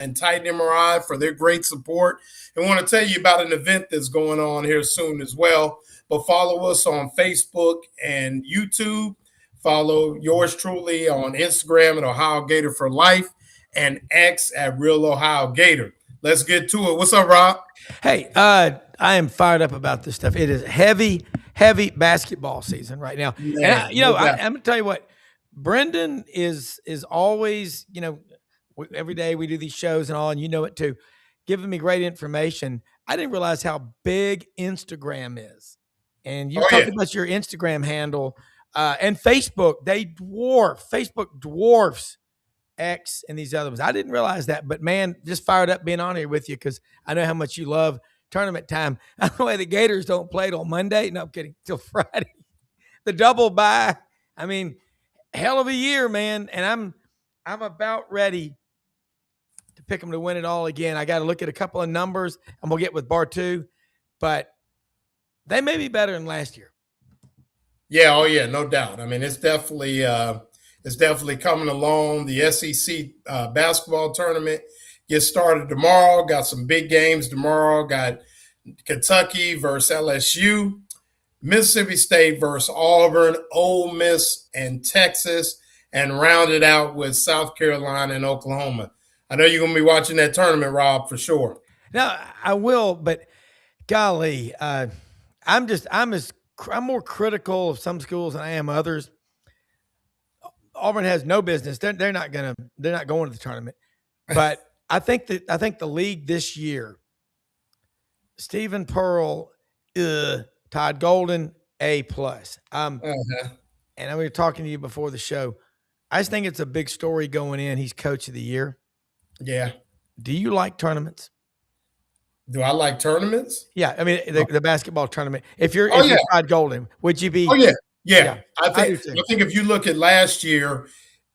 and Titan MRI for their great support. And want to tell you about an event that's going on here soon as well. But follow us on Facebook and YouTube. Follow yours truly on Instagram at Ohio Gator for Life and X at Real Ohio Gator. Let's get to it. What's up, Rob? Hey, I am fired up about this stuff. It is heavy basketball season right now. Man, And I'm gonna tell you what, Brendan is always, every day we do these shows and all, and you know it too, giving me great information. I didn't realize how big Instagram is. And you talked about your Instagram handle and Facebook. Facebook dwarfs X and these other ones. I didn't realize that, but man, just fired up being on here with you because I know how much you love tournament time. I know why the Gators don't play till Monday. No, I'm kidding. Till Friday. The double bye. I mean, hell of a year, man. And I'm about ready to pick them to win it all again. I got to look at a couple of numbers. I'm gonna get with Bar 2, but they may be better than last year. Yeah, oh yeah, no doubt. I mean, it's definitely coming along. The SEC basketball tournament gets started tomorrow. Got some big games tomorrow. Got Kentucky versus LSU, Mississippi State versus Auburn, Ole Miss and Texas, and rounded out with South Carolina and Oklahoma. I know you're going to be watching that tournament, Rob, for sure. Now, I will, but golly, I'm more critical of some schools than I am others. Auburn has no business. They're not going to the tournament. But I think the league this year, Stephen Pearl, Todd Golden, A+. And we were talking to you before the show. I just think it's a big story going in. He's coach of the year. Yeah. Do you like tournaments? Do I like tournaments? Yeah. I mean, the basketball tournament. If you're Todd Golden, would you be? Oh, yeah. Yeah. I think if you look at last year,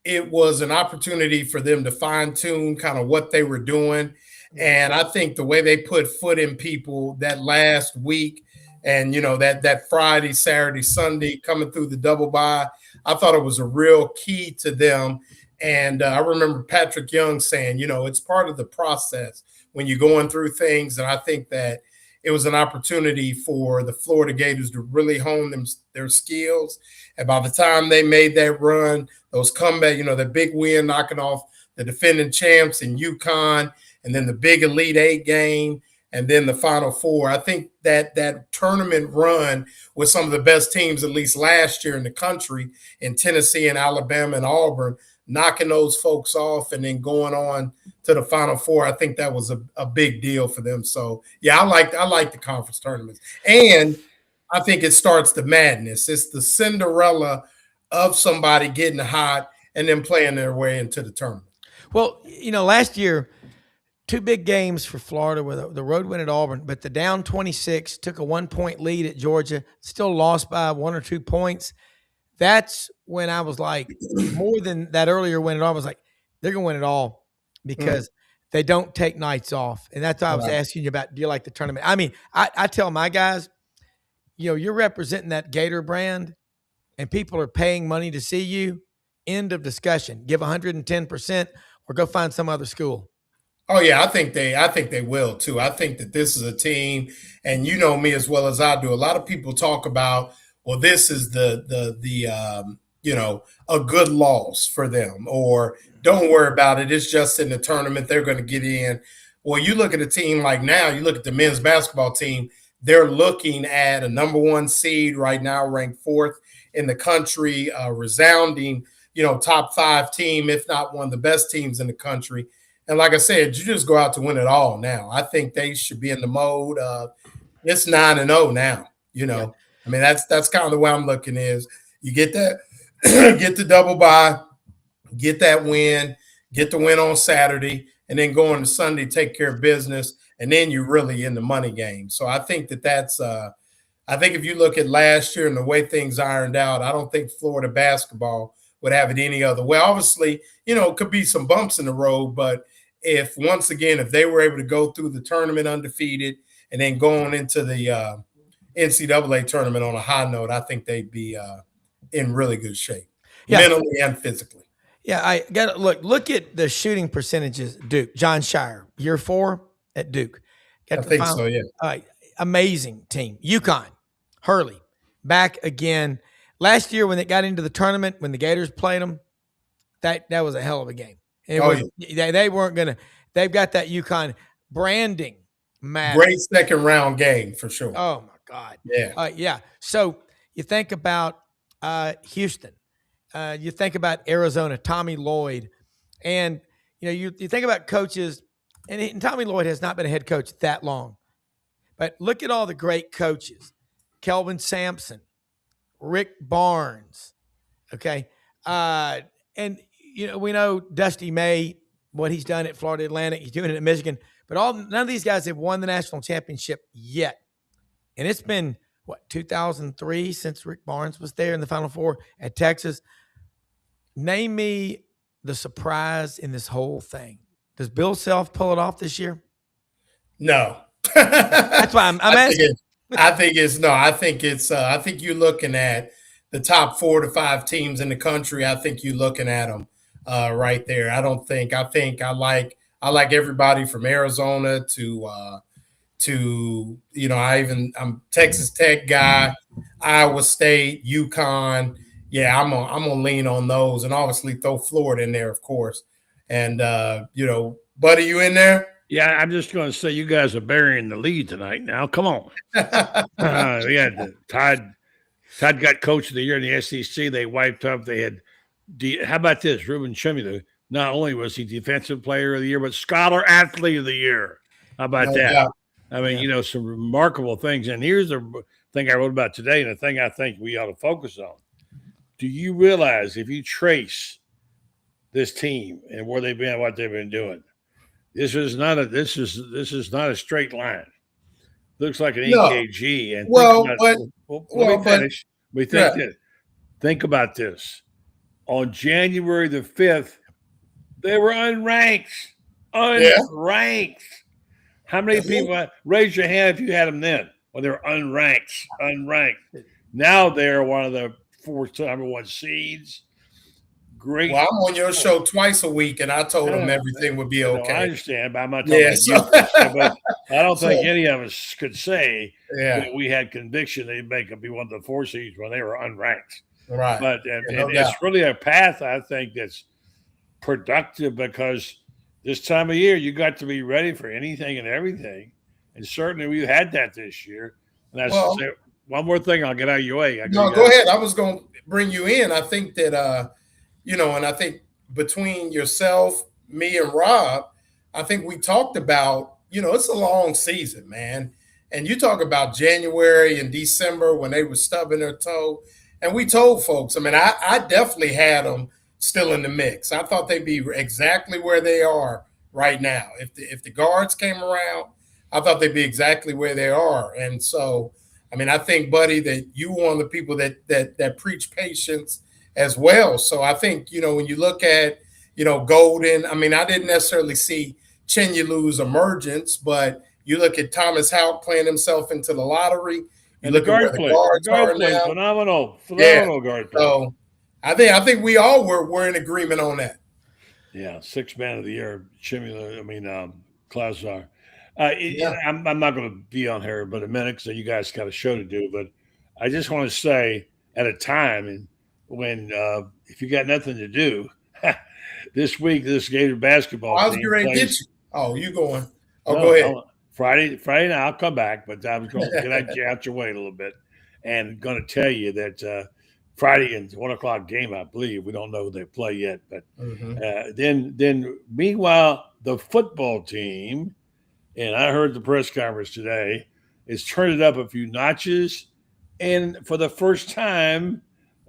it was an opportunity for them to fine tune kind of what they were doing. And I think the way they put foot in people that last week and, that Friday, Saturday, Sunday coming through the double bye, I thought it was a real key to them. And I remember Patrick Young saying, it's part of the process when you're going through things. And I think that it was an opportunity for the Florida Gators to really hone their skills. And by the time they made that run, those comeback, the big win knocking off the defending champs in UConn, and then the big Elite Eight game, and then the Final Four. I think that tournament run with some of the best teams, at least last year in the country, in Tennessee and Alabama and Auburn, knocking those folks off and then going on to the Final Four. I think that was a big deal for them. So, yeah, I like the conference tournaments. And I think it starts the madness. It's the Cinderella of somebody getting hot and then playing their way into the tournament. Well, last year, 2 big games for Florida with the road win at Auburn, but the down 26 took a 1-point lead at Georgia, still lost by 1 or 2 points. That's when I was like, more than that earlier win at Auburn, I was like, they're going to win it all because they don't take nights off. And that's why I was asking you about, do you like the tournament? I mean, I tell my guys, you're representing that Gator brand and people are paying money to see you. End of discussion. Give 110% or go find some other school. Oh yeah, I think they will too. I think that this is a team, and you know me as well as I do. A lot of people talk about, well, this is the a good loss for them, or don't worry about it. It's just in the tournament. They're going to get in. Well, you look at a team like now, you look at the men's basketball team, they're looking at a number 1 seed right now, ranked 4th in the country, resounding, top 5 team, if not one of the best teams in the country. And like I said, you just go out to win it all now. I think they should be in the mode of it's 9-0 now. I mean, that's kind of the way I'm looking is you get that, get the double bye, get that win, get the win on Saturday, and then go on to Sunday, take care of business, and then you're really in the money game. So I think that's I think if you look at last year and the way things ironed out, I don't think Florida basketball would have it any other way. Obviously, it could be some bumps in the road, but if they were able to go through the tournament undefeated and then going into the NCAA tournament on a high note, I think they'd be in really good shape, mentally and physically. Yeah, I got to look at the shooting percentages. Duke, John Shire, year 4 at Duke, got I to the think final. so. Yeah. Amazing team. UConn, Hurley, back again. Last year when they got into the tournament, when the Gators played them, that was a hell of a game. It Oh was yeah. they weren't gonna. They've got that UConn branding matter. Great second round game for sure. Oh my God. Yeah. Yeah. So you think about Houston. You think about Arizona, Tommy Lloyd, and you think about coaches, and Tommy Lloyd has not been a head coach that long, but look at all the great coaches: Kelvin Sampson, Rick Barnes. Okay, and we know Dusty May, what he's done at Florida Atlantic. He's doing it at Michigan, but none of these guys have won the national championship yet, and it's been 2003 since Rick Barnes was there in the Final Four at Texas. Name me the surprise in this whole thing. Does Bill Self pull it off this year? No. That's why I'm asking. I think it's no. I think it's. I think you're looking at the top 4 to 5 teams in the country. I think you're looking at them right there. I don't think. I think I like everybody from Arizona to I'm Texas Tech guy, Iowa State, UConn. Yeah, I'm gonna lean on those, and obviously throw Florida in there, of course. And buddy, you in there? Yeah, I'm just going to say you guys are burying the lead tonight. Now, come on. We had Todd got coach of the year in the SEC. They wiped up. They had how about this? Ruben Chimula. Not only was he defensive player of the year, but scholar athlete of the year. How about that? Doubt. I mean, some remarkable things. And here's the thing I wrote about today, and the thing I think we ought to focus on. Do you realize if you trace this team and where they've been, what they've been doing, this is not a straight line. Looks like an EKG. And let me finish. Think about this. On January the 5th, they were unranked. Unranked. How many people raise your hand if you had them then when they were unranked? Now they're one of the 4 number 1 seeds. Great. Well, I'm on your show twice a week, and I told them everything would be okay. I understand, but I'm not talking about you. But I don't think any of us could say that we had conviction they'd be one of the 4 seeds when they were unranked. Right. But it's really a path, I think, that's productive because this time of year you got to be ready for anything and everything. And certainly we had that this year. And that's one more thing I'll get out of your way. Go ahead. I was going to bring you in. I think that and I think between yourself, me, and Rob, I think we talked about, it's a long season, man. And you talk about January and December when they were stubbing their toe. And we told folks, I definitely had them still in the mix. I thought they'd be exactly where they are right now. If the guards came around, I thought they'd be exactly where they are. And so, I think, buddy, that you one of the people that preach patience as well. So I think, when you look at, Golden, I didn't necessarily see Chenyalu's emergence, but you look at Thomas Houck playing himself into the lottery. You look at where the guards are now. Phenomenal guard play. So I think we all were in agreement on that. Yeah, 6th man of the year, Chimula, Klazar. I'm not going to be on here but a minute because you guys got a show to do. But I just want to say at a time when if you got nothing to do this week, this Gator basketball I was team ready to get you. Oh, you going? Go ahead. Friday night, I'll come back, but I was going to get out your way a little bit and going to tell you that Friday and 1 o'clock game, I believe. We don't know who they play yet, but then meanwhile, the football team, and I heard the press conference today, is turned it up a few notches, and for the first time,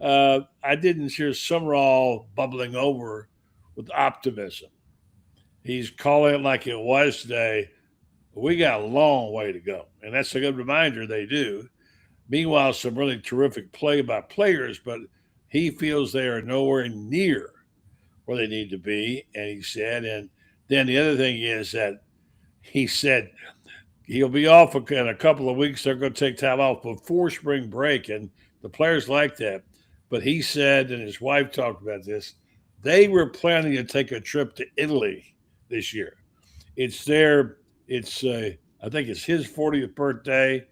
I didn't hear Sumrall bubbling over with optimism. He's calling it like it was today. We got a long way to go, and that's a good reminder they do. Meanwhile, some really terrific play by players, but he feels they are nowhere near where they need to be, and he said. And then the other thing is that he said he'll be off in a couple of weeks. They're going to take time off before spring break, and the players like that. But he said, and his wife talked about this, They were planning to take a trip to Italy this year. It's their, I think it's his 40th birthday,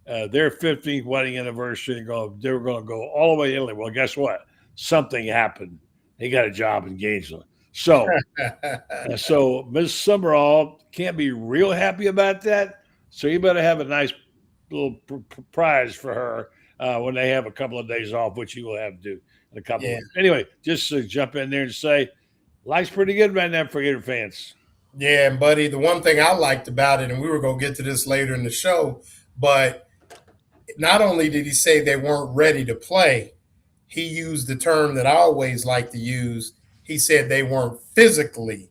their 15th wedding anniversary. They were going to go all the way to Italy. Well, guess what? Something happened. He got a job in Gainesville. So Ms. Sumrall can't be real happy about that. So you better have a nice little prize for her when they have a couple of days off, which you will have to do in a couple of weeks. Anyway, just to jump in there and say, life's pretty good right now for Gator fans. Yeah, and buddy, the one thing I liked about it, and we were going to get to this later in the show, but not only did he say they weren't ready to play, he used the term that I always like to use. He said they weren't physically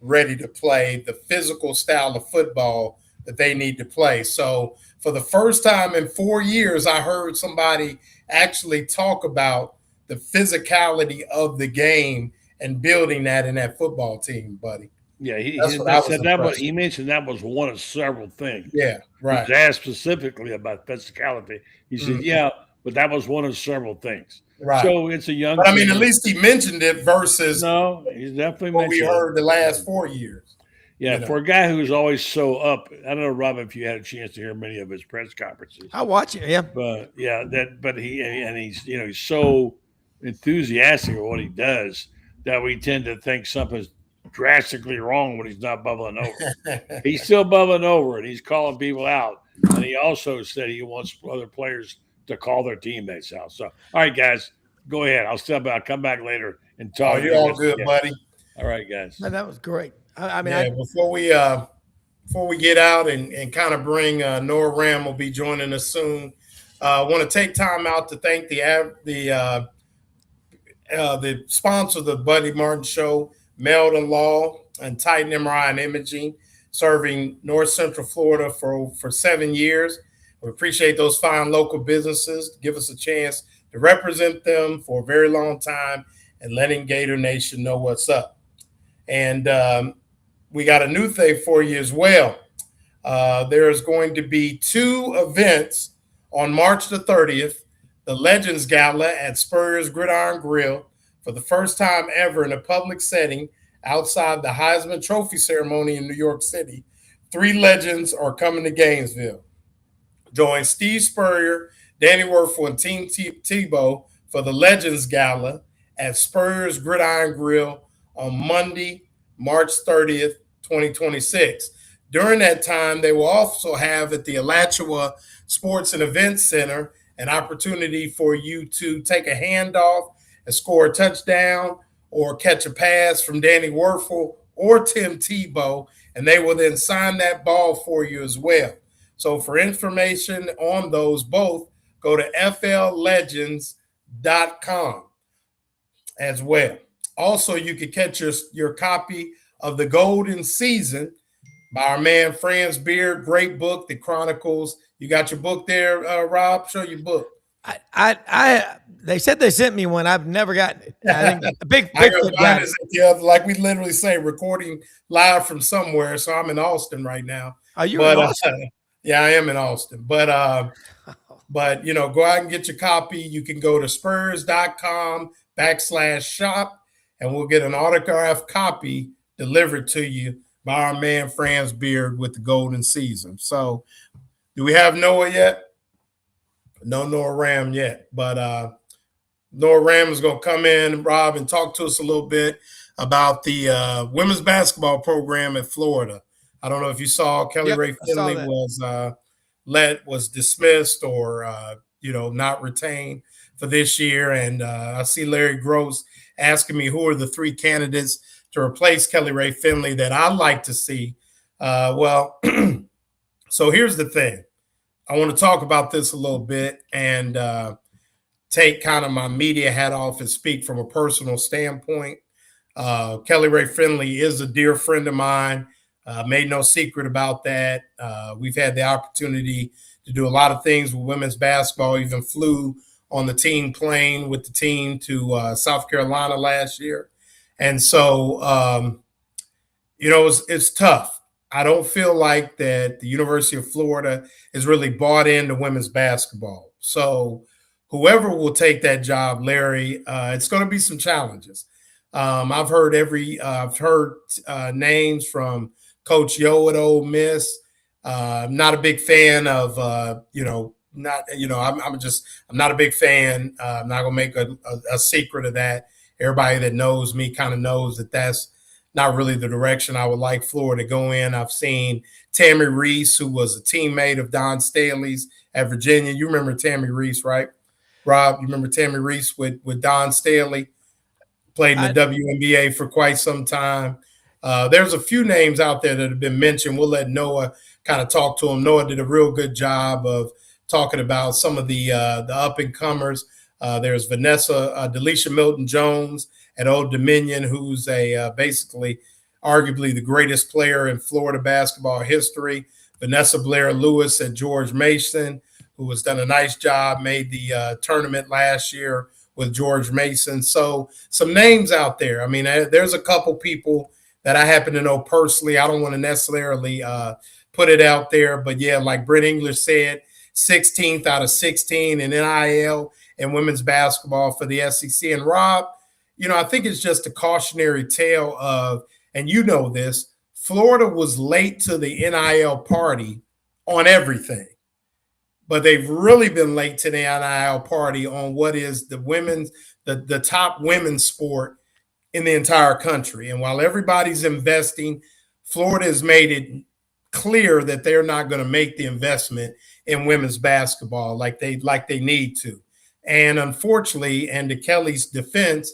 ready to play the physical style of football that they need to play. So for the first time in 4 years, I heard somebody actually talk about the physicality of the game and building that in that football team, buddy. Yeah, he mentioned that was one of several things. Yeah, right. He was asked specifically about physicality. He said, yeah, but that was one of several things. Right. So it's a young. But I mean, at least he mentioned it versus he's definitely what we mentioned heard the last 4 years. Yeah, for a guy who's always so up. I don't know, Rob, if you had a chance to hear many of his press conferences. I watch it, yeah. But he's so enthusiastic of what he does that we tend to think something's drastically wrong when he's not bubbling over. He's still bubbling over, and he's calling people out. And he also said he wants other players to call their teammates out. So, all right, guys, go ahead. I'll come back later and talk. Oh, you're all good, buddy. All right, guys. Man, that was great. Before we get out and kind of bring Noah Ram will be joining us soon. I want to take time out to thank the sponsor of the Buddy Martin Show, Meldon Law and Titan MRI and Imaging, serving North Central Florida for 7 years. We appreciate those fine local businesses. Give us a chance to represent them for a very long time and letting Gator Nation know what's up. And we got a new thing for you as well. There's going to be 2 events on March the 30th, the Legends Gala at Spurrier's Gridiron Grill for the first time ever in a public setting outside the Heisman Trophy ceremony in New York City. 3 legends are coming to Gainesville. Join Steve Spurrier, Danny Werfel, and Team Tebow for the Legends Gala at Spurrier's Gridiron Grill on Monday, March 30th, 2026. During that time, they will also have at the Alachua Sports and Events Center an opportunity for you to take a handoff and score a touchdown or catch a pass from Danny Werfel or Tim Tebow, and they will then sign that ball for you as well. So for information on those both, go to fllegends.com as well. Also, you can catch your copy of The Golden Season by our man Franz Beard. Great book that chronicles. You got your book there, Rob? Show your book. They said they sent me one. I've never gotten it. I think a big got it. Like we literally say, recording live from somewhere. So I'm in Austin right now. Are you in Austin? Yeah, I am in Austin. But go out and get your copy. You can go to spurs.com/shop and we'll get an autographed copy delivered to you by our man Franz Beard with The Golden Season. So do we have Noah yet? No Noah Ram yet, but Noah Ram is going to come in, Rob, and talk to us a little bit about the women's basketball program at Florida. I don't know if you saw Kelly Ray Finley was dismissed or not retained for this year, and I see Larry Gross asking me who are the 3 candidates to replace Kelly Ray Finley that I'd like to see. So here's the thing. I want to talk about this a little bit and take kind of my media hat off and speak from a personal standpoint. Kelly Ray Finley is a dear friend of mine. Made no secret about that. We've had the opportunity to do a lot of things with women's basketball, even flew on the team plane with the team to South Carolina last year. And so, it's tough. I don't feel like that the University of Florida is really bought into women's basketball. So whoever will take that job, Larry, it's going to be some challenges. I've heard names from Coach Yo at Ole Miss. I'm not a big fan of I'm not a big fan. I'm not gonna make a secret of that. Everybody that knows me kind of knows that that's not really the direction I would like Florida to go in. I've seen Tammy Reese, who was a teammate of Don Staley's at Virginia. You remember Tammy Reese, right? Rob, you remember Tammy Reese with Don Staley? Played in the WNBA for quite some time. There's a few names out there that have been mentioned. We'll let Noah kind of talk to him. Noah did a real good job of talking about some of the up and comers. There's Vanessa Delisha Milton Jones at Old Dominion, who's basically arguably the greatest player in Florida basketball history. Vanessa Blair Lewis at George Mason, who has done a nice job, made the tournament last year with George Mason. So some names out there. I mean, there's a couple people that I happen to know personally. I don't want to necessarily put it out there, but yeah, like Brent English said, 16th out of 16 in NIL and women's basketball for the SEC. And Rob, I think it's just a cautionary tale of, and you know this, Florida was late to the NIL party on everything, but they've really been late to the NIL party on what is the top women's sport in the entire country. And while everybody's investing, Florida has made it clear that they're not going to make the investment in women's basketball like they need to. And unfortunately, and to Kelly's defense,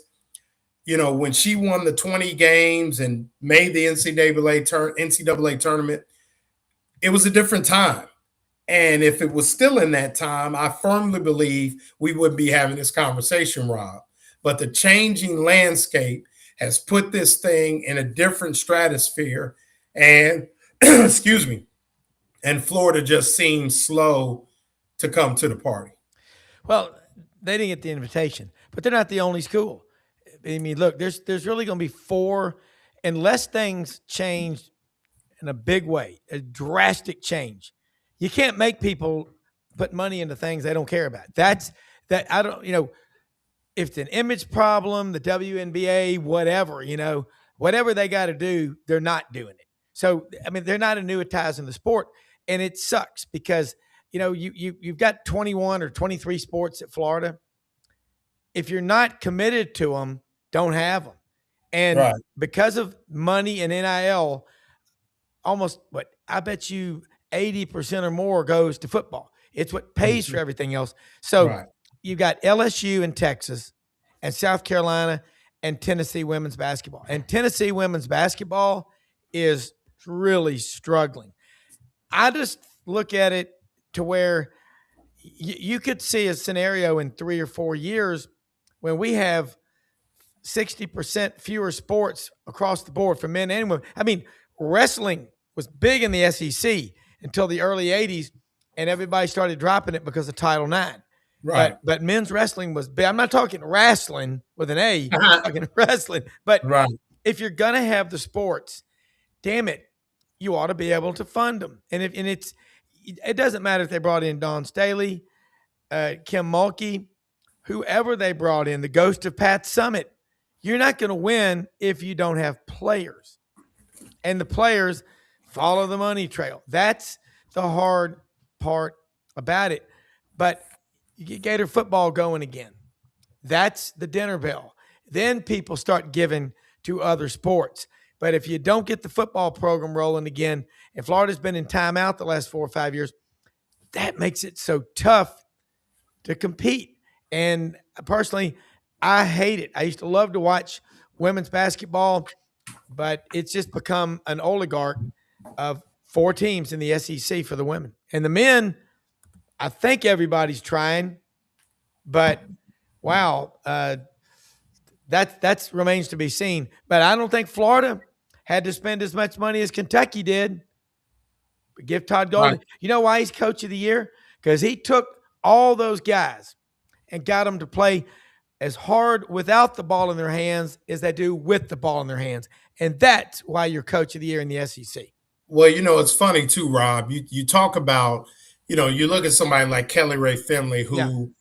when she won the 20 games and made the NCAA tournament, it was a different time. And if it was still in that time, I firmly believe we wouldn't be having this conversation, Rob. But the changing landscape has put this thing in a different stratosphere. And, excuse me, and Florida just seems slow to come to the party. Well, they didn't get the invitation, but they're not the only school. I mean, look, there's really going to be 4, unless things change in a big way, a drastic change. You can't make people put money into things they don't care about. If it's an image problem, the WNBA, whatever they got to do, they're not doing it. So, I mean, they're not annuitizing the sport, and it sucks because, you've got 21 or 23 sports at Florida. If you're not committed to them, don't have them. And because of money and NIL, I bet you 80% or more goes to football. It's what pays for everything else. So you've got LSU in Texas and South Carolina and Tennessee women's basketball. And Tennessee women's basketball is really struggling. I just look at it to where you could see a scenario in 3 or 4 years when we have 60% fewer sports across the board for men and women. I mean, wrestling was big in the SEC until the early 80s, and everybody started dropping it because of Title IX. Right. But men's wrestling was big. I'm not talking wrestling with an A, I'm talking wrestling. But if you're going to have the sports, damn it, you ought to be able to fund them. And it doesn't matter if they brought in Don Staley, Kim Mulkey, whoever they brought in, the ghost of Pat Summitt. You're not going to win if you don't have players. And the players follow the money trail. That's the hard part about it. But you get Gator football going again. That's the dinner bell. Then people start giving to other sports. But if you don't get the football program rolling again, and Florida's been in timeout the last 4 or 5 years, that makes it so tough to compete. And personally, I hate it. I used to love to watch women's basketball, but it's just become an oligarch of 4 teams in the SEC for the women. And the men, I think everybody's trying, but wow, that remains to be seen. But I don't think Florida had to spend as much money as Kentucky did. But give Todd Golden. Right. You know why he's coach of the year? Because he took all those guys and got them to play as hard without the ball in their hands as they do with the ball in their hands. And that's why you're coach of the year in the SEC. Well, it's funny too, Rob. You talk about, you look at somebody like Kelly Ray Finley, who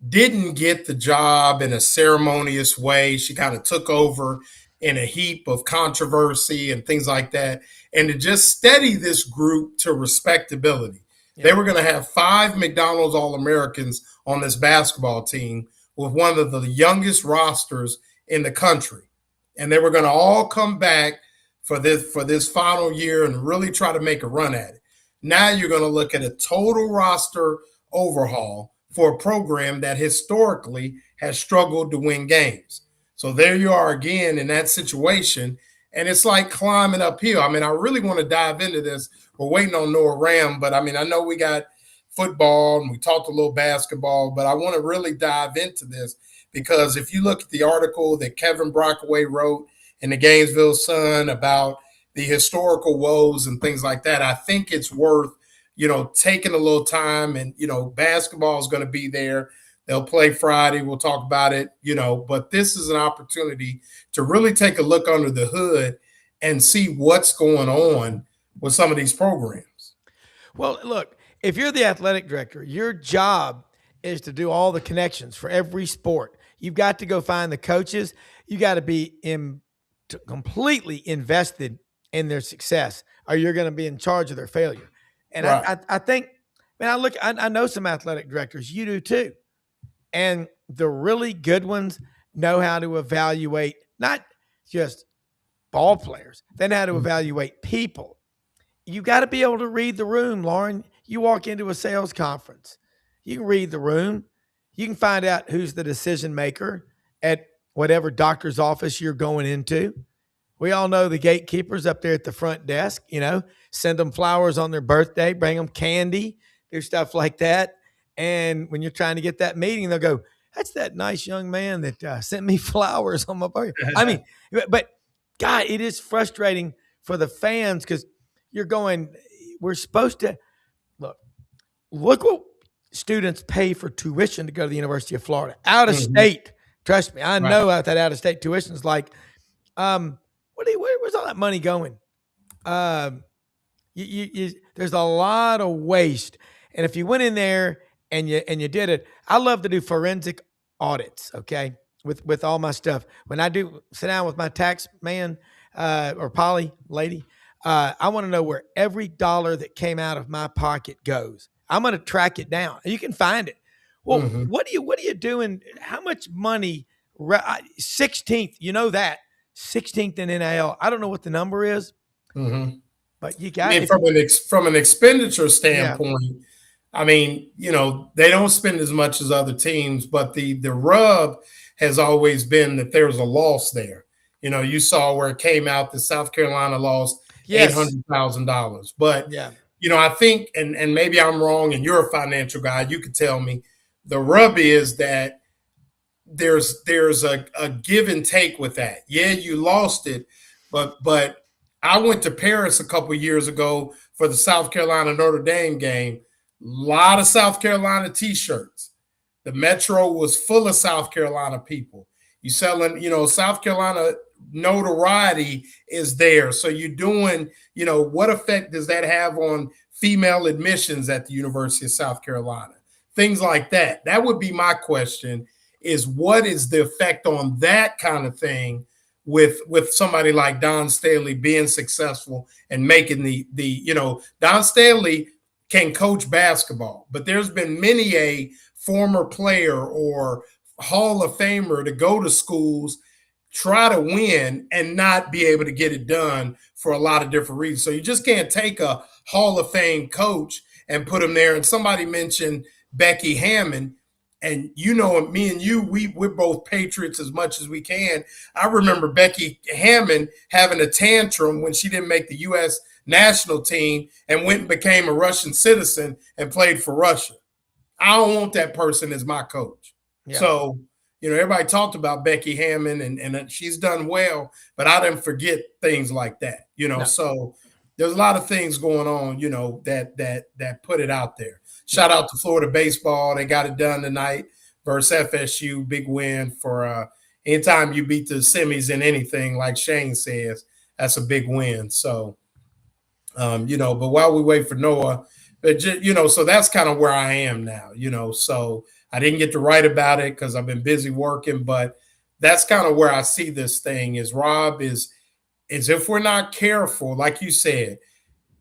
didn't get the job in a ceremonious way. She kind of took over in a heap of controversy and things like that. And to just steady this group to respectability. They were going to have 5 McDonald's All-Americans on this basketball team with one of the youngest rosters in the country. And they were going to all come back for this final year and really try to make a run at it. Now you're going to look at a total roster overhaul for a program that historically has struggled to win games. So there you are again in that situation, and it's like climbing uphill. I mean, I really want to dive into this. We're waiting on Noah Ram, but I mean, I know we got football and we talked a little basketball, but I want to really dive into this because if you look at the article that Kevin Brockaway wrote in the Gainesville Sun about the historical woes and things like that, I think it's worth, taking a little time. And, basketball is going to be there. They'll play Friday. We'll talk about it, but this is an opportunity to really take a look under the hood and see what's going on with some of these programs. Well, look, if you're the athletic director, your job is to do all the connections for every sport. You've got to go find the coaches. You got to be completely invested in their success, or you're going to be in charge of their failure. And right. I think, man, I know some athletic directors. You do too. And the really good ones know how to evaluate not just ball players. They know how to evaluate people. You got to be able to read the room, Loren. You walk into a sales conference. You can read the room. You can find out who's the decision maker at whatever doctor's office you're going into. We all know the gatekeepers up there at the front desk, send them flowers on their birthday, bring them candy, do stuff like that. And when you're trying to get that meeting, they'll go, that's that nice young man that sent me flowers on my birthday. I mean, but God, it is frustrating for the fans because you're going, we're supposed to look what students pay for tuition to go to the University of Florida out of state. Trust me, I know that out of state tuition is like, where's all that money going? There's a lot of waste. And if you went in there and you did it, I love to do forensic audits, okay, with all my stuff. When I do sit down with my tax man or poly lady, I want to know where every dollar that came out of my pocket goes. I'm going to track it down. You can find it. Well, what are you doing? How much money? 16th, that 16th in NIL. I don't know what the number is, but you got. From an expenditure standpoint, I mean, they don't spend as much as other teams, but the rub has always been that there's a loss there. You saw where it came out that South Carolina lost $800,000, but I think, and maybe I'm wrong, and you're a financial guy, you could tell me. The rub is that there's a give and take with that. Yeah, you lost it, but I went to Paris a couple of years ago for the South Carolina Notre Dame game. A lot of South Carolina T-shirts. The metro was full of South Carolina people. You selling, South Carolina notoriety is there. So you're doing, what effect does that have on female admissions at the University of South Carolina? Things like that. That would be my question, is what is the effect on that kind of thing with somebody like Don Staley being successful and making Don Staley can coach basketball, but there's been many a former player or Hall of Famer to go to schools, try to win, and not be able to get it done for a lot of different reasons. So you just can't take a Hall of Fame coach and put him there. And somebody mentioned Becky Hammond, and me and you, we're both Patriots as much as we can. I remember Becky Hammond having a tantrum when she didn't make the U.S. national team and went and became a Russian citizen and played for Russia. I don't want that person as my coach. Yeah. So, everybody talked about Becky Hammond and she's done well, but I didn't forget things like that, No. So there's a lot of things going on, that put it out there. Shout out to Florida baseball. They got it done tonight versus FSU. Big win for anytime you beat the semis in anything, like Shane says, that's a big win. So, but while we wait for Noah, so that's kind of where I am now, so I didn't get to write about it because I've been busy working, but that's kind of where I see this thing is Rob is if we're not careful, like you said,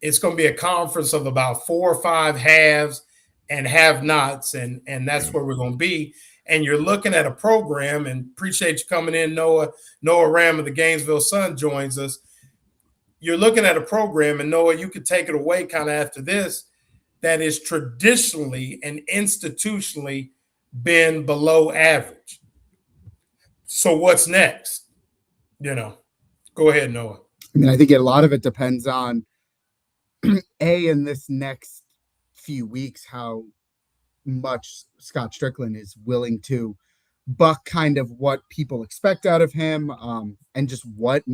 it's going to be a conference of about 4 or 5 halves and have-nots, and that's where we're going to be. And you're looking at a program, and appreciate you coming in, Noah Ram of the Gainesville Sun joins us. You're looking at a program, and Noah, you could take it away kind of after this, that is traditionally and institutionally been below average. So what's next? Go ahead, Noah. I mean, I think a lot of it depends on in this next few weeks, how much Scott Strickland is willing to buck kind of what people expect out of him, and just what,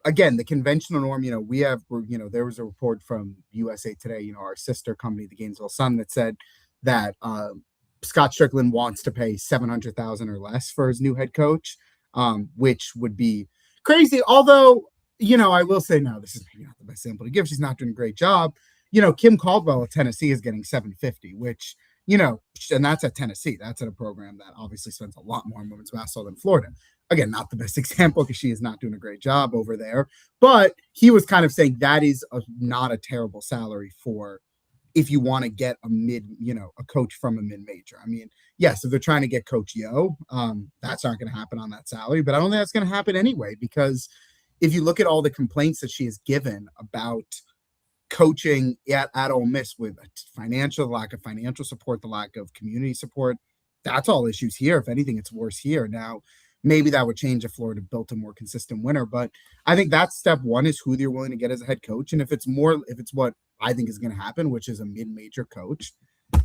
again, the conventional norm, there was a report from USA Today, our sister company, the Gainesville Sun, that said that Scott Strickland wants to pay $700,000 or less for his new head coach, which would be crazy. Although, I will say, no, this is maybe not the best sample to give. She's not doing a great job. Kim Caldwell at Tennessee is getting $750,000, which, and that's at Tennessee. That's at a program that obviously spends a lot more on women's basketball than Florida. Again, not the best example because she is not doing a great job over there. But he was kind of saying that is not a terrible salary for if you want to get a coach from a mid-major. I mean, yes, if they're trying to get Coach Yo, that's not going to happen on that salary. But I don't think that's going to happen anyway, because if you look at all the complaints that she has given about coaching at Ole Miss with lack of financial support, the lack of community support, that's all issues here. If anything, it's worse here. Now, maybe that would change if Florida built a more consistent winner. But I think that's step one, is who they're willing to get as a head coach. And if it's what I think is going to happen, which is a mid-major coach,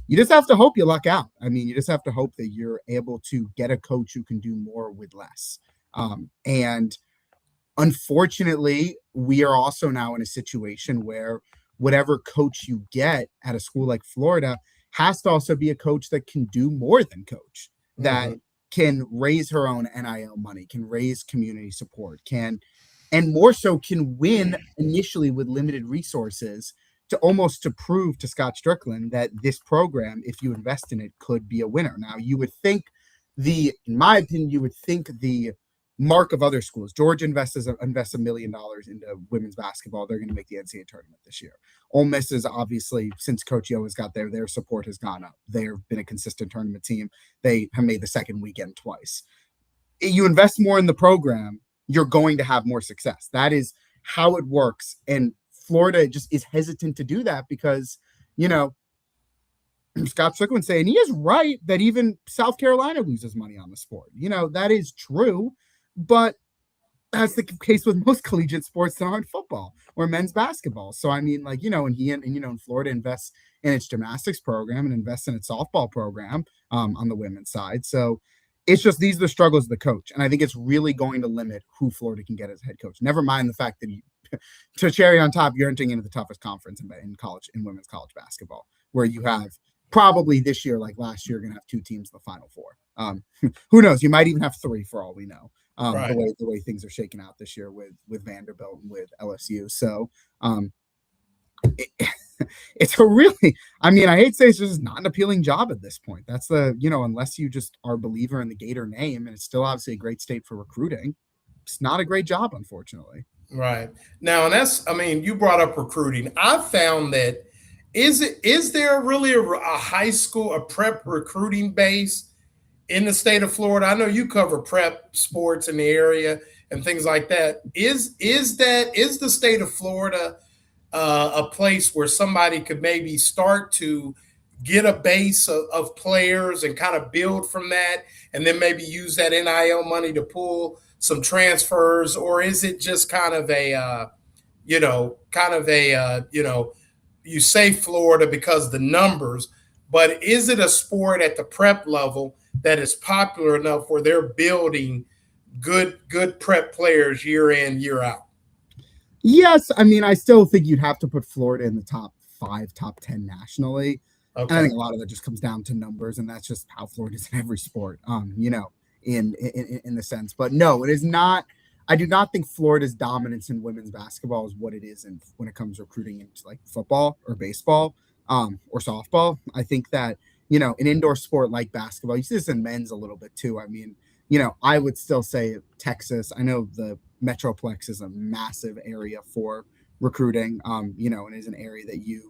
you just have to hope you luck out. I mean, you just have to hope that you're able to get a coach who can do more with less. And unfortunately, we are also now in a situation where whatever coach you get at a school like Florida has to also be a coach that can do more than coach, that can raise her own NIL money, can raise community support, and more so can win initially with limited resources to prove to Scott Strickland that this program, if you invest in it, could be a winner. Now, you would think in my opinion, the mark of other schools. Georgia invests $1 million into women's basketball. They're going to make the NCAA tournament this year. Ole Miss is obviously, since Coach Yo has got there, their support has gone up. They've been a consistent tournament team. They have made the second weekend twice. You invest more in the program, you're going to have more success. That is how it works. And Florida just is hesitant to do that because, Scott Strickland saying he is right that even South Carolina loses money on the sport. That is true. But that's the case with most collegiate sports that aren't football or men's basketball. So, I mean, and Florida invests in its gymnastics program and invests in its softball program on the women's side. So it's just, these are the struggles of the coach. And I think it's really going to limit who Florida can get as head coach. Never mind the fact that to cherry on top, you're entering into the toughest conference in women's college basketball, where you have probably this year, like last year, going to have 2 teams in the Final Four. Who knows? You might even have 3 for all we know. Right. The way things are shaking out this year with Vanderbilt and with LSU. So it's a really, I mean, I hate to say it's just not an appealing job at this point. That's unless you just are a believer in the Gator name, and it's still obviously a great state for recruiting, it's not a great job, unfortunately. Right. Now, and you brought up recruiting. I've found that is there really a high school, a prep recruiting base in the state of Florida? I know you cover prep sports in the area and things like that. Is the state of Florida a place where somebody could maybe start to get a base of players and kind of build from that, and then maybe use that NIL money to pull some transfers? Or is it just kind of you say Florida because the numbers, but is it a sport at the prep level that is popular enough where they're building good prep players year in, year out? Yes. I mean, I still think you'd have to put Florida in the top 5, top 10 nationally. Okay. And I think a lot of that just comes down to numbers, and that's just how Florida is in every sport, in the sense. But no, it is not. I do not think Florida's dominance in women's basketball is what it is when it comes to recruiting into like football or baseball or softball. I think that an indoor sport like basketball, you see this in men's a little bit too. I mean, I would still say Texas. I know the Metroplex is a massive area for recruiting, and is an area that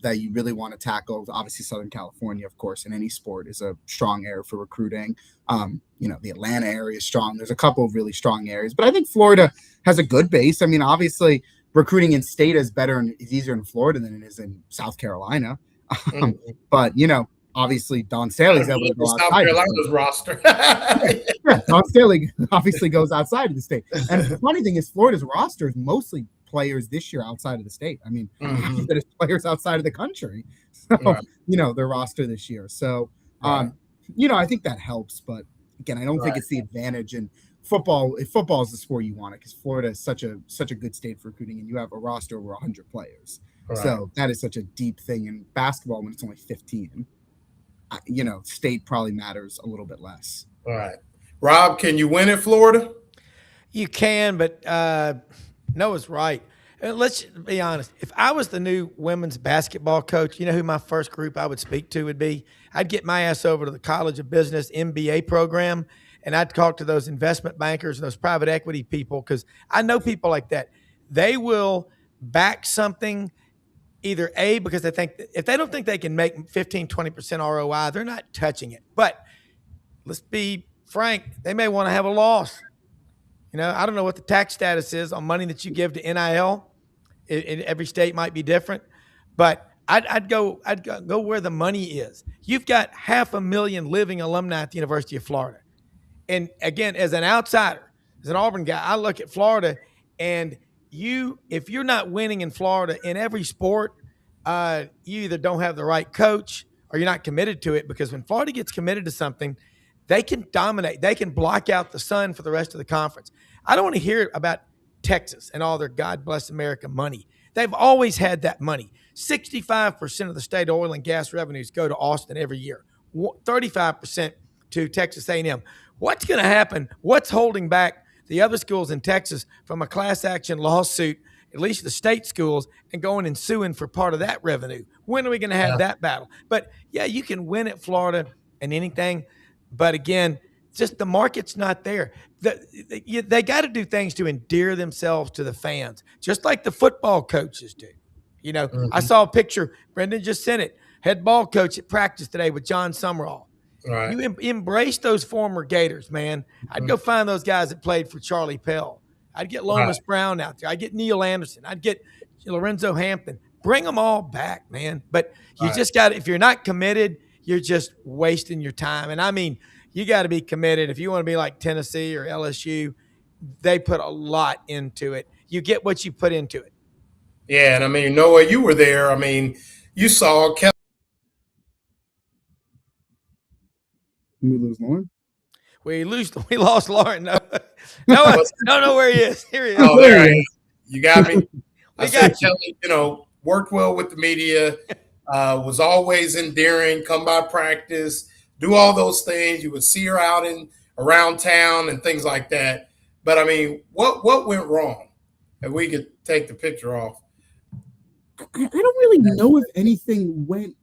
that you really want to tackle. Obviously, Southern California, of course, in any sport is a strong area for recruiting. The Atlanta area is strong. There's a couple of really strong areas, but I think Florida has a good base. I mean, obviously, recruiting in state is easier in Florida than it is in South Carolina. But obviously, Don Staley's able to go South outside Carolina's roster. Don Staley obviously goes outside of the state. And the funny thing is, Florida's roster is mostly players this year outside of the state. I mean, there's players outside of the country. So, their roster this year. So, I think that helps. But again, I don't think it's the advantage in football. If football is the sport you want it, because Florida is such a good state for recruiting, and you have a roster over 100 players. So that is such a deep thing. In basketball, when it's only 15, state probably matters a little bit less. All right. Rob, can you win at Florida? You can, but Noah's right. Let's be honest. If I was the new women's basketball coach, you know who my first group I would speak to would be? I'd get my ass over to the College of Business MBA program, and I'd talk to those investment bankers and those private equity people, because I know people like that. They will back something either A, because they think if they don't think they can make 15, 20% ROI, they're not touching it. But let's be frank, they may want to have a loss. I don't know what the tax status is on money that you give to NIL. In every state might be different, but I'd go where the money is. You've got 500,000 living alumni at the University of Florida. And again, as an outsider, as an Auburn guy, I look at Florida, and if you're not winning in Florida in every sport, you either don't have the right coach or you're not committed to it, because when Florida gets committed to something, they can dominate. They can block out the sun for the rest of the conference. I don't want to hear about Texas and all their God bless America money. They've always had that money. 65% of the state oil and gas revenues go to Austin every year. 35% to Texas A&M. What's going to happen? What's holding back the other schools in Texas from a class action lawsuit, at least the state schools, and going and suing for part of that revenue? When are we going to have that battle? But yeah, you can win at Florida and anything. But again, just the market's not there. They got to do things to endear themselves to the fans, just like the football coaches do. I saw a picture. Brendan just sent it. Head ball coach at practice today with Jon Sumrall. Right. You embrace those former Gators, man. I'd go find those guys that played for Charlie Pell. I'd get Lomas Brown out there. I'd get Neil Anderson. I'd get Lorenzo Hampton. Bring them all back, man. But you just got to, if you're not committed, you're just wasting your time. And I mean, you got to be committed. If you want to be like Tennessee or LSU, they put a lot into it. You get what you put into it. Yeah, and I mean, Noah, you were there. I mean, you saw Kelly. We lose Loren? We lost Loren. No, don't know where he is. Here he is. Oh, there he is. You got me. I said Kelly, worked well with the media, was always endearing, come by practice, do all those things. You would see her out around town and things like that. But I mean, what went wrong? If we could take the picture off. I don't really know if anything went.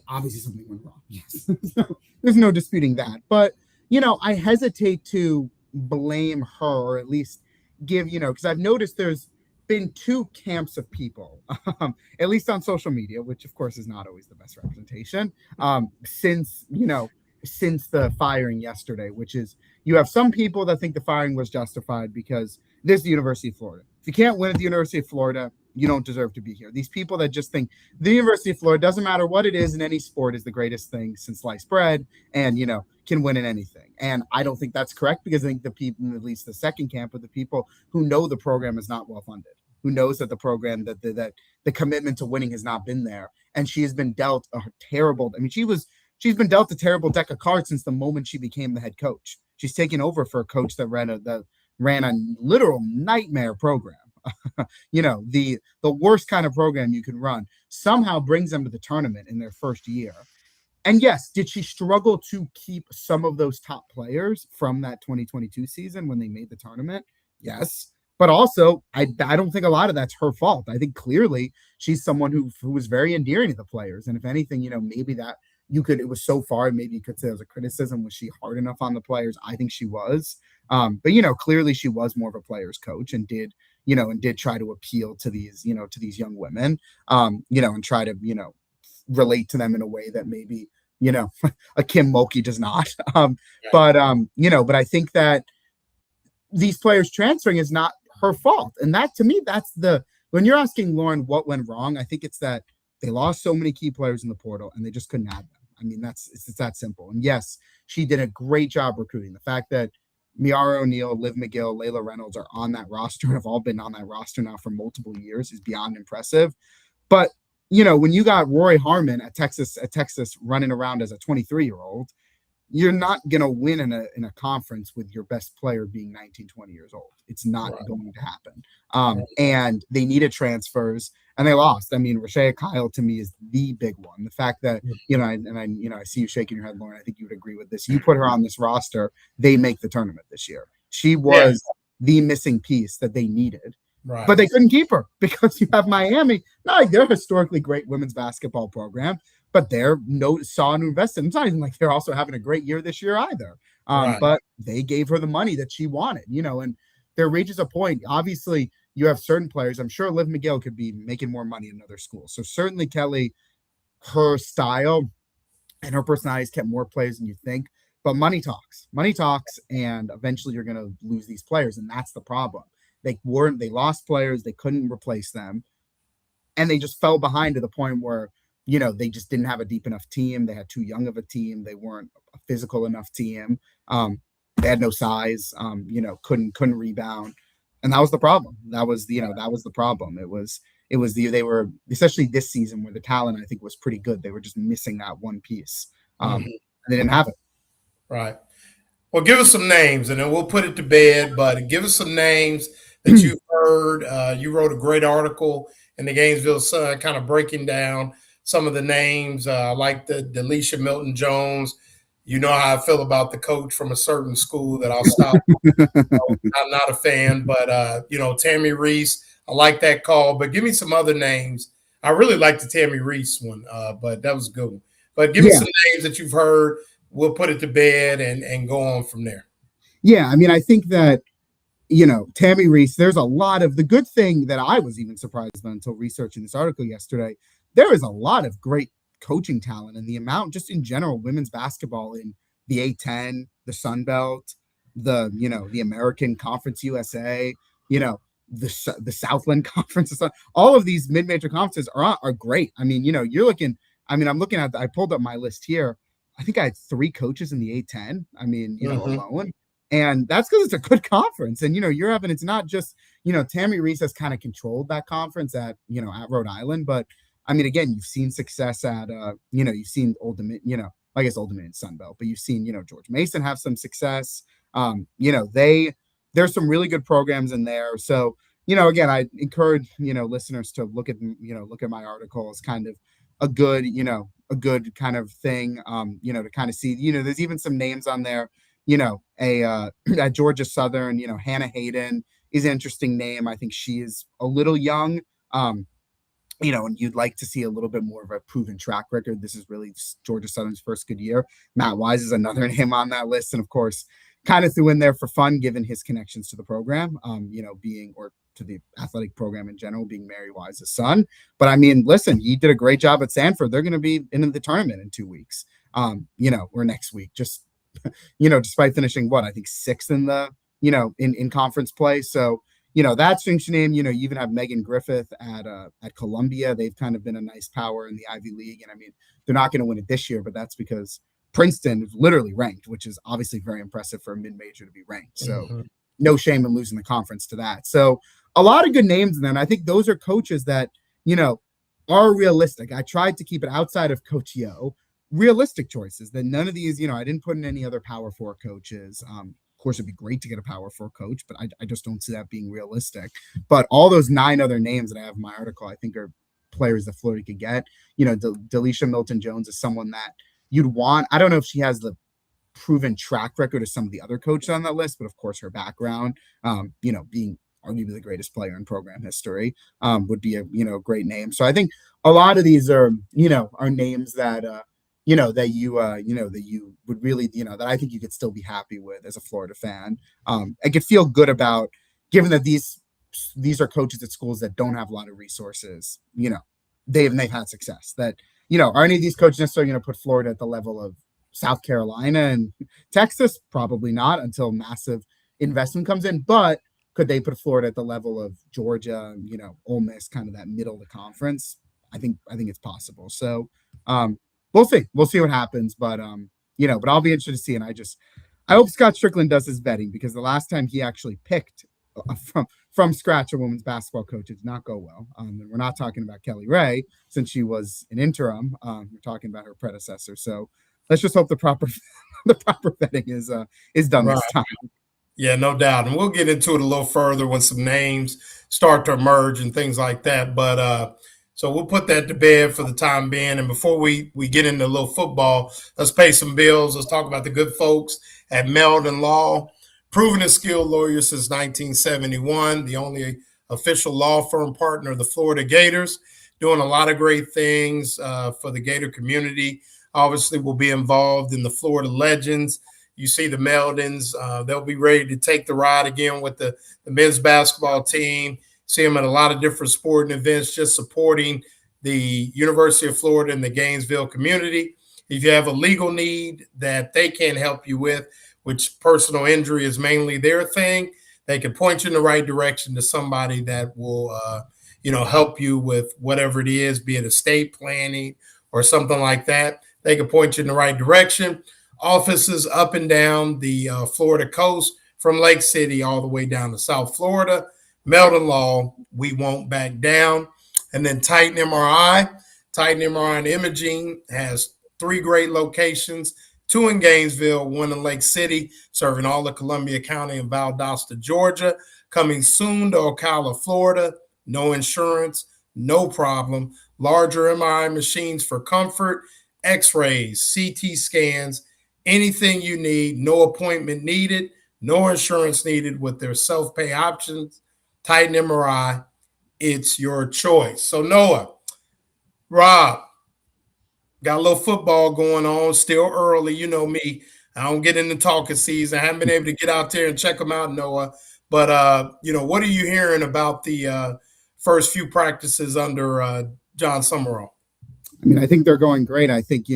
Obviously, something went wrong. Yes, there's no disputing that. But I hesitate to blame her, or at least give because I've noticed there's been two camps of people, at least on social media, which of course is not always the best representation. Since the firing yesterday, which is you have some people that think the firing was justified because this is the University of Florida. If you can't win at the University of Florida, you don't deserve to be here. These people that just think the University of Florida, doesn't matter what it is in any sport, is the greatest thing since sliced bread and, can win in anything. And I don't think that's correct, because I think the people, at least the second camp, are the people who know the program is not well funded, who knows that the program, that the commitment to winning has not been there. And she has been dealt a terrible, she's been dealt a terrible deck of cards since the moment she became the head coach. She's taken over for a coach that ran a literal nightmare program. The worst kind of program you can run, somehow brings them to the tournament in their first year. And yes, did she struggle to keep some of those top players from that 2022 season when they made the tournament? Yes. But also, I don't think a lot of that's her fault. I think clearly she's someone who was very endearing to the players. And if anything, maybe that it was so far, maybe you could say it was a criticism. Was she hard enough on the players? I think she was. But clearly she was more of a player's coach and did try to appeal to these young women, and try to, relate to them in a way that maybe, a Kim Mulkey does not. But I think that these players transferring is not her fault. And that, to me, when you're asking Loren what went wrong, I think it's that they lost so many key players in the portal and they just couldn't add them. I mean, it's that simple. And yes, she did a great job recruiting. The fact that Miara O'Neal, Liv McGill, Layla Reynolds are on that roster and have all been on that roster now for multiple years is beyond impressive. But, when you got Rory Harmon at Texas running around as a 23-year-old, you're not going to win in a conference with your best player being 19, 20 years old. It's not going to happen. And they needed transfers and they lost. I mean, Rashea Kyle to me is the big one. The fact that, I see you shaking your head, Loren, I think you would agree with this. You put her on this roster, they make the tournament this year. She was the missing piece that they needed. Right. But they couldn't keep her because you have Miami. Not like they're a historically great women's basketball program, but they're saw and invested. It's not even like they're also having a great year this year either. But they gave her the money that she wanted, and there reaches a point. Obviously, you have certain players. I'm sure Liv McGill could be making more money in another school. So certainly Kelly, her style and her personality has kept more players than you think. But money talks, and eventually you're going to lose these players, and that's the problem. They lost players, they couldn't replace them, and they just fell behind to the point where they just didn't have a deep enough team. They had too young of a team. They weren't a physical enough team. They had no size. Couldn't rebound, and that was the problem. That was the problem. They were, especially this season where the talent I think was pretty good. They were just missing that one piece. And they didn't have it. Right. Well, give us some names, and then we'll put it to bed. But give us some names that you've heard. You wrote a great article in the Gainesville Sun, kind of breaking down some of the names, like the Delisha Milton-Jones. You know how I feel about the coach from a certain school that I'll stop. I'm not a fan, but, Tammy Reese, I like that call. But give me some other names. I really like the Tammy Reese one, but that was a good one. But give me some names that you've heard. We'll put it to bed and go on from there. Yeah, I mean, I think that, Tammy Reese, there's a lot of the good thing that I was even surprised by until researching this article yesterday. There is a lot of great coaching talent, and the amount just in general, women's basketball in the A10, the Sun Belt, the American Conference USA, the Southland Conference, all of these mid-major conferences are great. I mean, I'm looking at, I pulled up my list here. I think I had 3 coaches in the A10. I mean, alone. And that's because it's a good conference. And, it's not just, Tammy Reese has kind of controlled that conference at Rhode Island. But I mean, again, you've seen success at, you've seen Old Dominion, I guess Old Dominion Sunbelt, but you've seen, George Mason have some success. There's some really good programs in there. So, again, I encourage, listeners to look at my article as kind of a good kind of thing, to kind of see, there's even some names on there, at Georgia Southern, Hannah Hayden is an interesting name. I think she is a little young, and you'd like to see a little bit more of a proven track record. This is really Georgia Southern's first good year. Matt Wise is another name on that list. And of course, kind of threw in there for fun, given his connections to the program, or to the athletic program in general, being Mary Wise's son. But I mean, listen, he did a great job at Sanford. They're going to be in the tournament in 2 weeks, or next week, just, despite finishing I think 6th in the, in conference play. So, that's interesting name. You even have Megan Griffith at Columbia. They've kind of been a nice power in the Ivy League. And I mean, they're not going to win it this year, but that's because Princeton is literally ranked, which is obviously very impressive for a mid-major to be ranked. So no shame in losing the conference to that. So a lot of good names in there. And I think those are coaches that, are realistic. I tried to keep it outside of Coach Yo, realistic choices that none of these, I didn't put in any other Power 4 coaches. Of course, it'd be great to get a Power 4 coach, but I just don't see that being realistic. But all those 9 other names that I have in my article, I think are players that Florida could get. Delisha Milton-Jones is someone that you'd want. I don't know if she has the proven track record of some of the other coaches on that list, but of course her background, being arguably the greatest player in program history, would be a great name. So I think a lot of these are names that that you would really that I think you could still be happy with as a Florida fan. I could feel good about, given that these are coaches at schools that don't have a lot of resources. They've had success. That are any of these coaches necessarily going to put Florida at the level of South Carolina and Texas? Probably not, until massive investment comes in. But could they put Florida at the level of Georgia, Ole Miss, kind of that middle of the conference? I think it's possible. So we'll see. We'll see what happens. But but I'll be interested to see. And I hope Scott Strickland does his vetting, because the last time he actually picked from scratch a women's basketball coach, it did not go well. And we're not talking about Kelly Ray, since she was an interim. We're talking about her predecessor. So let's just hope the proper vetting is done this time. Yeah, no doubt. And we'll get into it a little further when some names start to emerge and things like that. But so we'll put that to bed for the time being. And before we get into a little football, let's pay some bills. Let's talk about the good folks at Meldon Law. Proven and skilled lawyer since 1971, the only official law firm partner of the Florida Gators, doing a lot of great things for the Gator community. Obviously, we'll be involved in the Florida Legends. You see the Meldons, they'll be ready to take the ride again with the men's basketball team. See them at a lot of different sporting events, just supporting the University of Florida and the Gainesville community. If you have a legal need that they can't help you with, which personal injury is mainly their thing, they can point you in the right direction to somebody that will, help you with whatever it is, be it estate planning or something like that. They can point you in the right direction. Offices up and down the Florida coast, from Lake City all the way down to South Florida. Meldon Law, we won't back down. And then Titan MRI. Titan MRI and Imaging has 3 great locations, 2 in Gainesville, 1 in Lake City, serving all of Columbia County and Valdosta, Georgia. Coming soon to Ocala, Florida. No insurance, no problem. Larger MRI machines for comfort, X-rays, CT scans, anything you need. No appointment needed, no insurance needed with their self-pay options. Titan MRI, it's your choice. So Noah, Rob, got a little football going on, still early. You know me, I don't get into talking season. I haven't been able to get out there and check them out, Noah. But, what are you hearing about the first few practices under Jon Sumrall? I mean, I think they're going great. I think,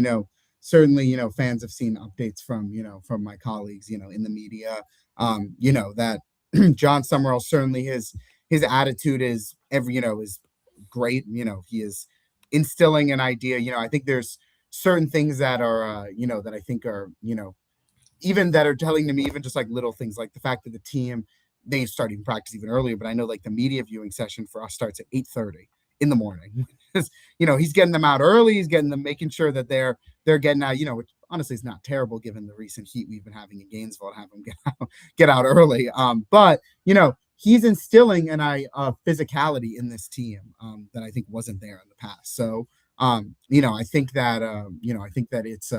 certainly, fans have seen updates from my colleagues, in the media, that Jon Sumrall, certainly his attitude is is great. He is instilling an idea. I think there's certain things that are, that I think are, even that are telling to me, even just like little things, like the fact that the team, they started practice even earlier, but I know like the media viewing session for us starts at 8:30 in the morning. He's getting them out early. He's getting them, making sure that they're getting out, which honestly is not terrible given the recent heat we've been having in Gainesville, to have them get out early. But he's instilling physicality in this team that I think wasn't there in the past. So I think that it's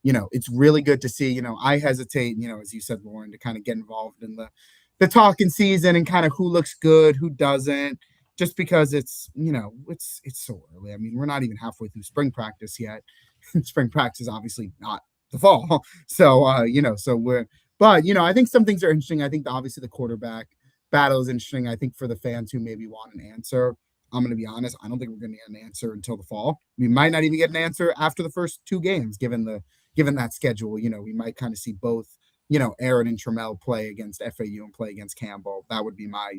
it's really good to see. I hesitate, as you said, Loren, to kind of get involved in the talking season and kind of who looks good, who doesn't, just because it's so early. I mean, we're not even halfway through spring practice yet. Spring practice is obviously not the fall. So, I think some things are interesting. I think obviously the quarterback battle is interesting. I think for the fans who maybe want an answer, I'm going to be honest, I don't think we're going to get an answer until the fall. We might not even get an answer after the first 2 games, given that schedule. We might kind of see both, Aaron and Trammell play against FAU and play against Campbell. That would be my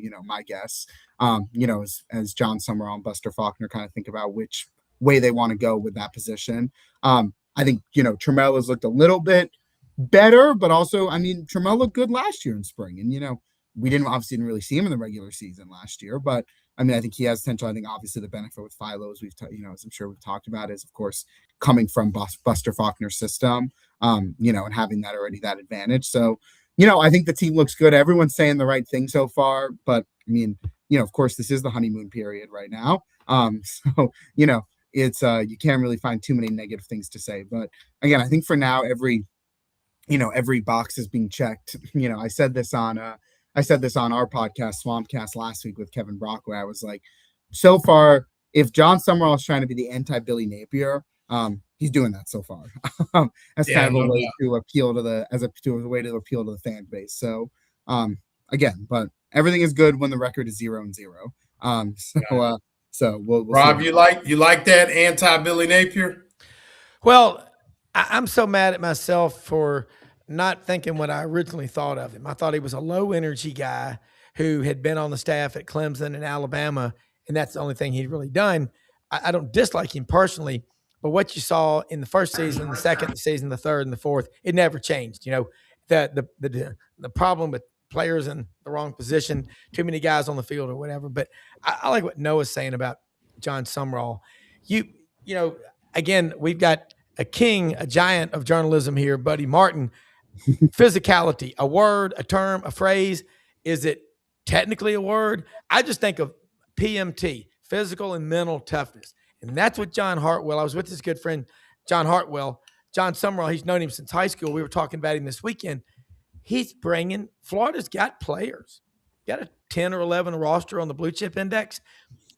guess. As Jon Sumrall and Buster Faulkner kind of think about which way they want to go with that position. I think, Trammell has looked a little bit better, but also, I mean, Trammell looked good last year in spring. And, we didn't really see him in the regular season last year, but I mean, I think he has potential. I think obviously the benefit with Philo, as as I'm sure we've talked about, is of course coming from Buster Faulkner's system, and having that advantage. So, I think the team looks good. Everyone's saying the right thing so far, but I mean, of course, this is the honeymoon period right now. So, it's you can't really find too many negative things to say. But again, I think for now, every box is being checked. I said this on I said this on our podcast, Swampcast, last week with Kevin Brockway. I was like, so far, if Jon Sumrall is trying to be the anti-Billy Napier, he's doing that so far. As kind of a way to appeal to the fan base. So again, but everything is good when the record is 0-0. So we'll Rob, see. you like that anti-Billy Napier? Well, I'm so mad at myself for not thinking what I originally thought of him. I thought he was a low energy guy who had been on the staff at Clemson and Alabama, and that's the only thing he'd really done. I don't dislike him personally, but what you saw in the first season, the second season, the third, and the fourth, it never changed. You know, the problem with players in the wrong position, too many guys on the field or whatever. But I like what Noah's saying about Jon Sumrall. You know, again, we've got a giant of journalism here, Buddy Martin. Physicality, a word, a term, a phrase. Is it technically a word? I just think of PMT, physical and mental toughness. And that's what John Hartwell, I was with his good friend, John Hartwell, Jon Sumrall, he's known him since high school. We were talking about him this weekend. He's bringing, Florida's got players, got a 10 or 11 roster on the blue chip index.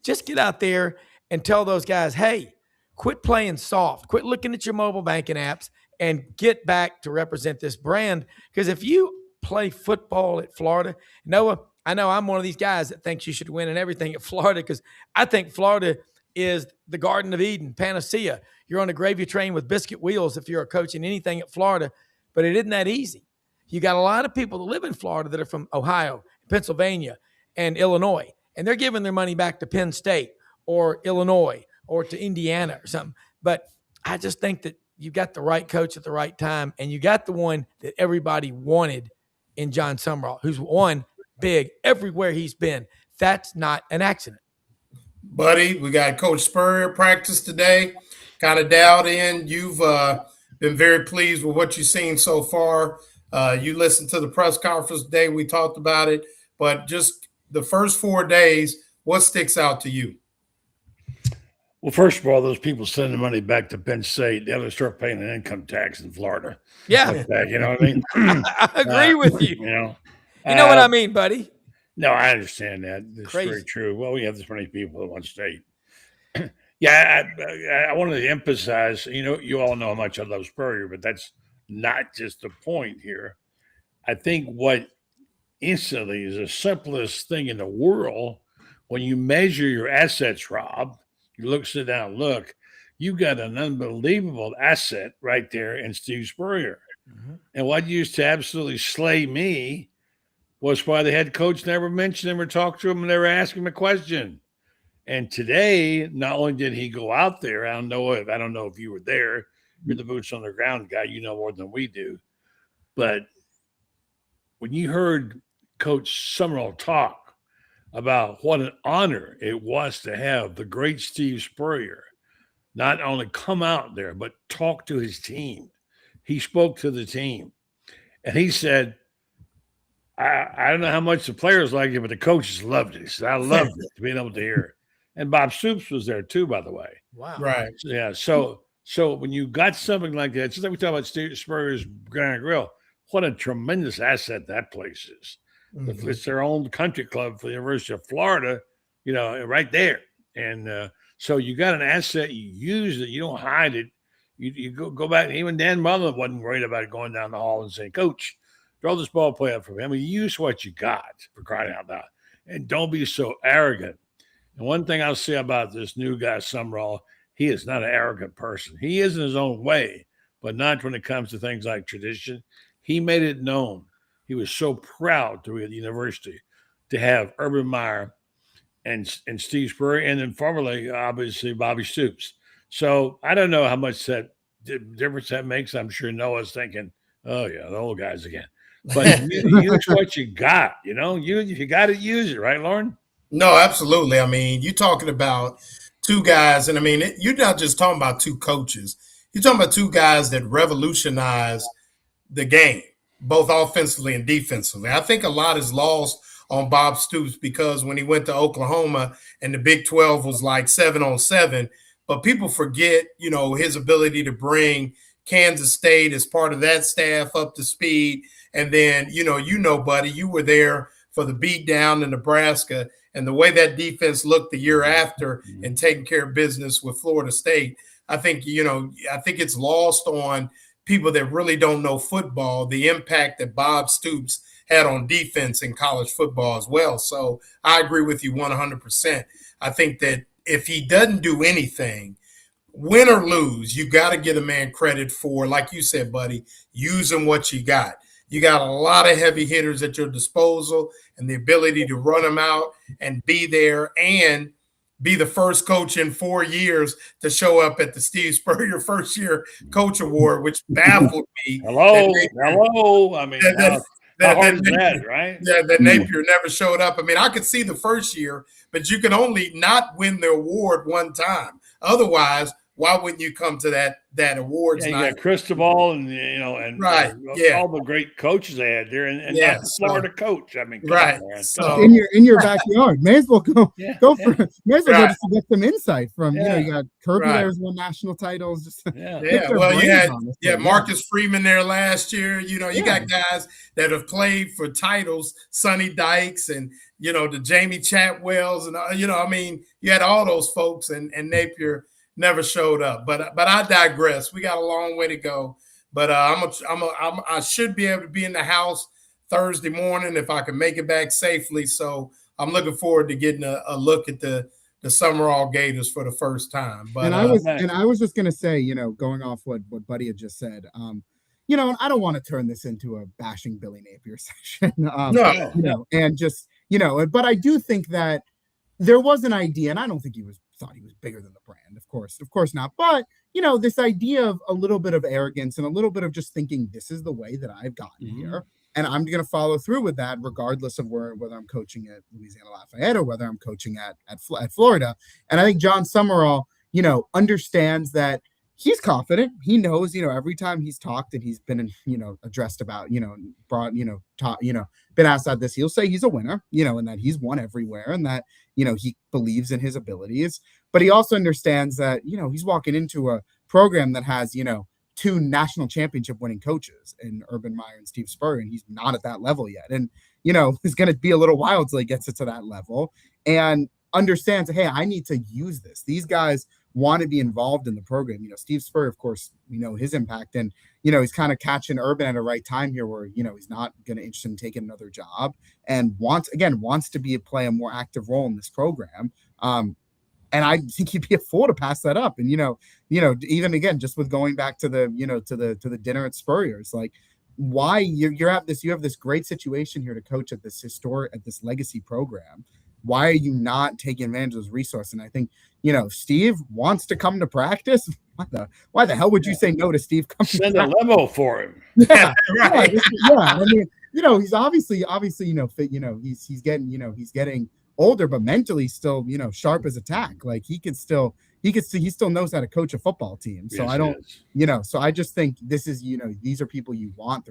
Just get out there and tell those guys, hey, quit playing soft, quit looking at your mobile banking apps and get back to represent this brand. Because if you play football at Florida, Noah, I know I'm one of these guys that thinks you should win and everything at Florida because I think Florida is the Garden of Eden, panacea. You're on a gravy train with biscuit wheels if you're a coach in anything at Florida, but it isn't that easy. You got a lot of people that live in Florida that are from Ohio, Pennsylvania, and Illinois, and they're giving their money back to Penn State or Illinois or to Indiana or something. But I just think that you got the right coach at the right time, and you got the one that everybody wanted in Jon Sumrall, who's won big everywhere he's been. That's not an accident. Buddy, we got Coach Spurrier practice today. Kind of dialed in. You've been very pleased with what you've seen so far. You listened to the press conference today. We talked about it. But just the first 4 days, what sticks out to you? Well, first of all, those people sending money back to Penn State, they ought to start paying an income tax in Florida. Yeah. Like that, you know what I mean? I agree with you. You know what I mean, buddy? No, I understand that. It's Crazy. Very true. Well, we have this many people in one state. Yeah, I wanted to emphasize, you all know how much I love Spurrier, but that's not just the point here. I think what instantly is the simplest thing in the world, when you measure your assets, Rob, you sit down, you got an unbelievable asset right there in Steve Spurrier. Mm-hmm. And what used to absolutely slay me was why the head coach never mentioned him or talked to him and never asked him a question. And today, not only did he go out there, I don't know if you were there, you're the boots on the ground guy, you know more than we do. But when you heard Coach Sumrall talk about what an honor it was to have the great Steve Spurrier not only come out there, but talk to his team. He spoke to the team. And he said, I don't know how much the players liked it, but the coaches loved it. He said, I loved it, being able to hear it. And Bob Stoops was there too, by the way. Wow. Right. Yeah. So when you got something like that, just like we talk about Steve Spurrier's Grand Grill, what a tremendous asset that place is. Mm-hmm. It's their own country club for the University of Florida, right there. And so you got an asset, you use it, you don't hide it. You go back. Even Dan Mullen wasn't worried about going down the hall and saying, Coach, throw this ball play up for me. I mean, use what you got, for crying out loud. And don't be so arrogant. And one thing I'll say about this new guy, Sumrall, he is not an arrogant person. He is in his own way, but not when it comes to things like tradition. He made it known. He was so proud to be at the university to have Urban Meyer and Steve Spurrier, and then formerly, obviously, Bobby Stoops. So I don't know how much that difference that makes. I'm sure Noah's thinking, oh, yeah, the old guys again. But use what you got, you got to use it, right, Loren? No, absolutely. I mean, you're talking about two guys, and I mean, you're not just talking about two coaches. You're talking about two guys that revolutionized the game, both offensively and defensively. I think a lot is lost on Bob Stoops because when he went to Oklahoma and the Big 12 was like 7-on-7, but people forget, his ability to bring Kansas State as part of that staff up to speed. And then, buddy, you were there for the beat down in Nebraska and the way that defense looked the year after and taking care of business with Florida State. I think it's lost on people that really don't know football, the impact that Bob Stoops had on defense in college football as well. So I agree with you 100%. I think that if he doesn't do anything, win or lose, you got to give a man credit for, like you said, buddy, using what you got. You got a lot of heavy hitters at your disposal and the ability to run them out and be there and be the first coach in 4 years to show up at the Steve Spurrier First Year Coach Award, which baffled me. Hello. I mean, how hard is that, right? Yeah, that Napier never showed up. I mean, I could see the first year, but you can only not win the award one time. Otherwise, why wouldn't you come to that awards night? You got Cristobal and all the great coaches they had there, and not the Florida coach. I mean, right. So in your backyard, may as well go go just to get some insight from you got Kirby there's won national titles. Just well, you had Marcus Freeman there last year. You got guys that have played for titles, Sonny Dykes and the Jamie Chatwells, and I mean, you had all those folks, and Napier never showed up, but I digress. We got a long way to go, but I should be able to be in the house Thursday morning if I can make it back safely. So I'm looking forward to getting a look at the Sumrall Gators for the first time. But and I was just gonna say, going off what Buddy had just said, and I don't want to turn this into a bashing Billy Napier session, and just but I do think that there was an idea, and I don't think thought he was bigger than the brand. Of course not. But, this idea of a little bit of arrogance and a little bit of just thinking this is the way that I've gotten here. And I'm going to follow through with that, regardless of whether I'm coaching at Louisiana Lafayette or whether I'm coaching at Florida. And I think Jon Sumrall, understands that he's confident. He knows, every time he's talked and he's been, addressed about, brought, taught, been asked about this, he'll say he's a winner, and that he's won everywhere and that, he believes in his abilities. But he also understands that, he's walking into a program that has, 2 national championship winning coaches in Urban Meyer and Steve Spurrier, and he's not at that level yet. And, it's going to be a little while until he gets it to that level and understands, hey, I need to use this. These guys want to be involved in the program. Steve Spurrier, of course, his impact, and he's kind of catching Urban at a right time here where he's not going to interested in taking another job and wants to play a more active role in this program. And I think he'd be a fool to pass that up. And even again, just with going back to the to the dinner at Spurrier's, like, why you have this great situation here to coach at this legacy program. Why are you not taking advantage of this resource? And I think, Steve wants to come to practice. Why the hell would you say no to Steve coming? Send a limo for him. Yeah, right. I mean, he's obviously, fit. He's getting older, but mentally still, sharp as a tack. Like he still knows how to coach a football team. So so I just think this is, these are people you want,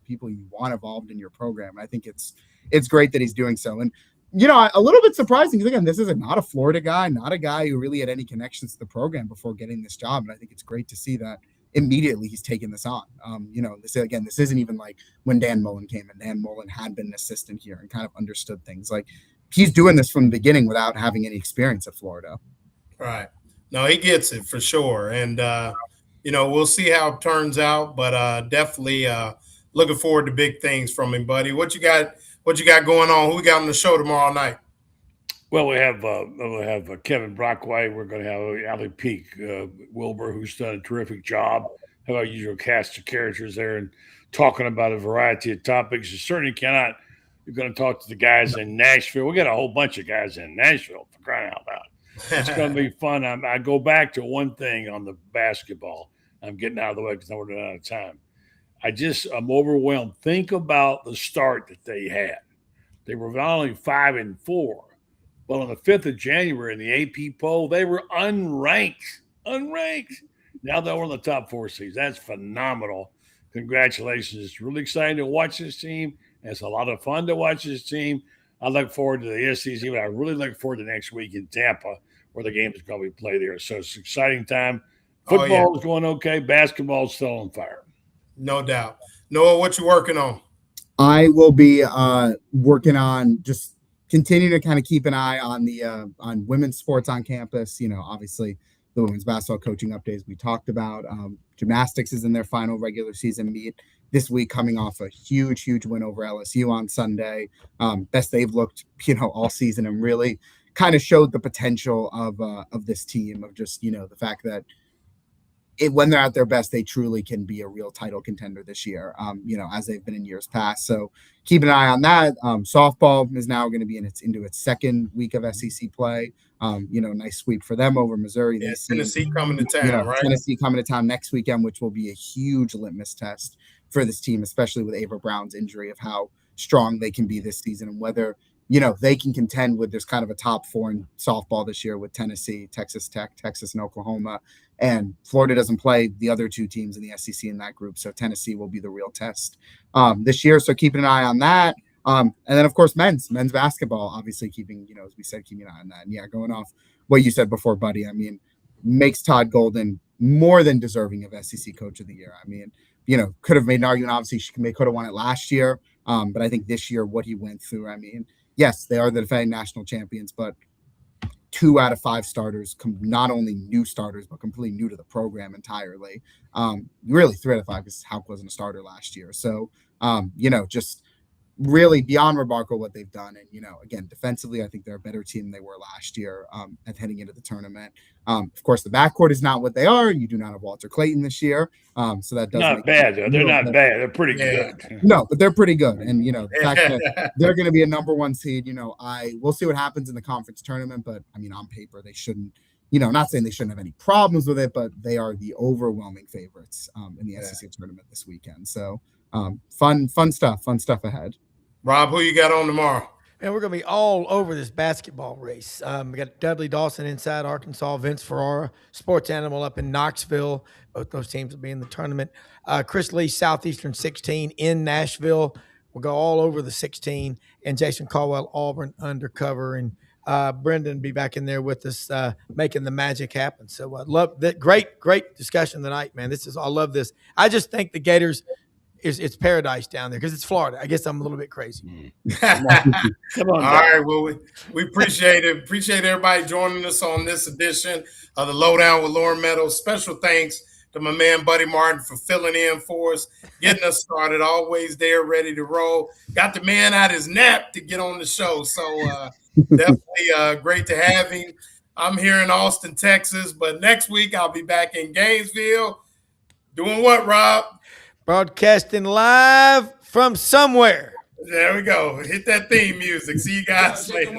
people you want involved in your program. And I think it's great that he's doing so. And, a little bit surprising because, again, this is not a Florida guy, not a guy who really had any connections to the program before getting this job. And I think it's great to see that immediately he's taken this on. This isn't even like when Dan Mullen came and Dan Mullen had been an assistant here and kind of understood things. Like, he's doing this from the beginning without having any experience at Florida. Right. No, he gets it for sure. And, we'll see how it turns out, but definitely looking forward to big things from him, buddy. What you got going on? Who we got on the show tomorrow night? Well, we'll have Kevin Brockway. We're going to have Ali Peak Wilbur, who's done a terrific job. Have our usual cast of characters there and talking about a variety of topics. You certainly cannot. You're going to talk to the guys in Nashville. We got a whole bunch of guys in Nashville, for crying out loud. It's going to be fun. I go back to one thing on the basketball. I'm getting out of the way because we're running out of time. I'm overwhelmed. Think about the start that they had. They were not only 5-4, but on the 5th of January in the AP poll, they were unranked. Now they're one of the top 4 seeds. That's phenomenal. Congratulations. It's really exciting to watch this team. It's a lot of fun to watch this team. I look forward to the SEC, but I really look forward to next week in Tampa where the game is going to be played there. So it's an exciting time. Football is going okay. Basketball is still on fire. No doubt. Noah, what you working on? I will be working on just continue to kind of keep an eye on the on women's sports on campus. Obviously the women's basketball coaching updates we talked about. Gymnastics is in their final regular season meet this week, coming off a huge win over LSU on Sunday. Best they've looked, all season, and really kind of showed the potential of this team, of just the fact that when they're at their best, they truly can be a real title contender this year, as they've been in years past. So keep an eye on that. Softball is now going to be into its second week of SEC play. Nice sweep for them over Missouri. Yeah, Tennessee coming to town, right? Tennessee coming to town next weekend, which will be a huge litmus test for this team, especially with Ava Brown's injury, of how strong they can be this season and whether they can contend with. There's kind of a top 4 in softball this year with Tennessee, Texas Tech, Texas, and Oklahoma. And Florida doesn't play the other 2 teams in the SEC in that group. So Tennessee will be the real test this year. So keeping an eye on that. And then, of course, men's basketball, obviously keeping an eye on that. And yeah, going off what you said before, buddy, makes Todd Golden more than deserving of SEC Coach of the Year. Could have made an argument. Obviously, could have won it last year. But I think this year, what he went through, yes, they are the defending national champions, but 2 out of 5 starters, not only new starters, but completely new to the program entirely. Really 3 out of 5 because Hauck wasn't a starter last year. So, just really beyond remarkable what they've done. And, again, defensively, I think they're a better team than they were last year at heading into the tournament. Of course, the backcourt is not what they are. You do not have Walter Clayton this year. So that does not bad, though. They're not bad. They're pretty good. No, but they're pretty good. And, the fact that they're going to be a number 1 seed, we'll see what happens in the conference tournament. But, on paper, they shouldn't, not saying they shouldn't have any problems with it, but they are the overwhelming favorites in the SEC tournament this weekend. So fun stuff ahead. Rob, who you got on tomorrow? And we're going to be all over this basketball race. We got Dudley Dawson inside Arkansas, Vince Ferrara, Sports Animal up in Knoxville. Both those teams will be in the tournament. Chris Lee, Southeastern 16 in Nashville. We'll go all over the 16. And Jason Caldwell, Auburn undercover. And Brendan be back in there with us, making the magic happen. So I love that. Great discussion tonight, man. I love this. I just think the Gators – it's paradise down there because it's Florida. I guess I'm a little bit crazy. Come on. All right. Well, we appreciate it. Appreciate everybody joining us on this edition of the Lowdown with Loren Meadows. Special thanks to my man, Buddy Martin, for filling in for us, getting us started, always there, ready to roll. Got the man out his nap to get on the show. So definitely great to have him. I'm here in Austin, Texas, but next week I'll be back in Gainesville. Doing what, Rob? Broadcasting live from somewhere. There we go. Hit that theme music. See you guys later.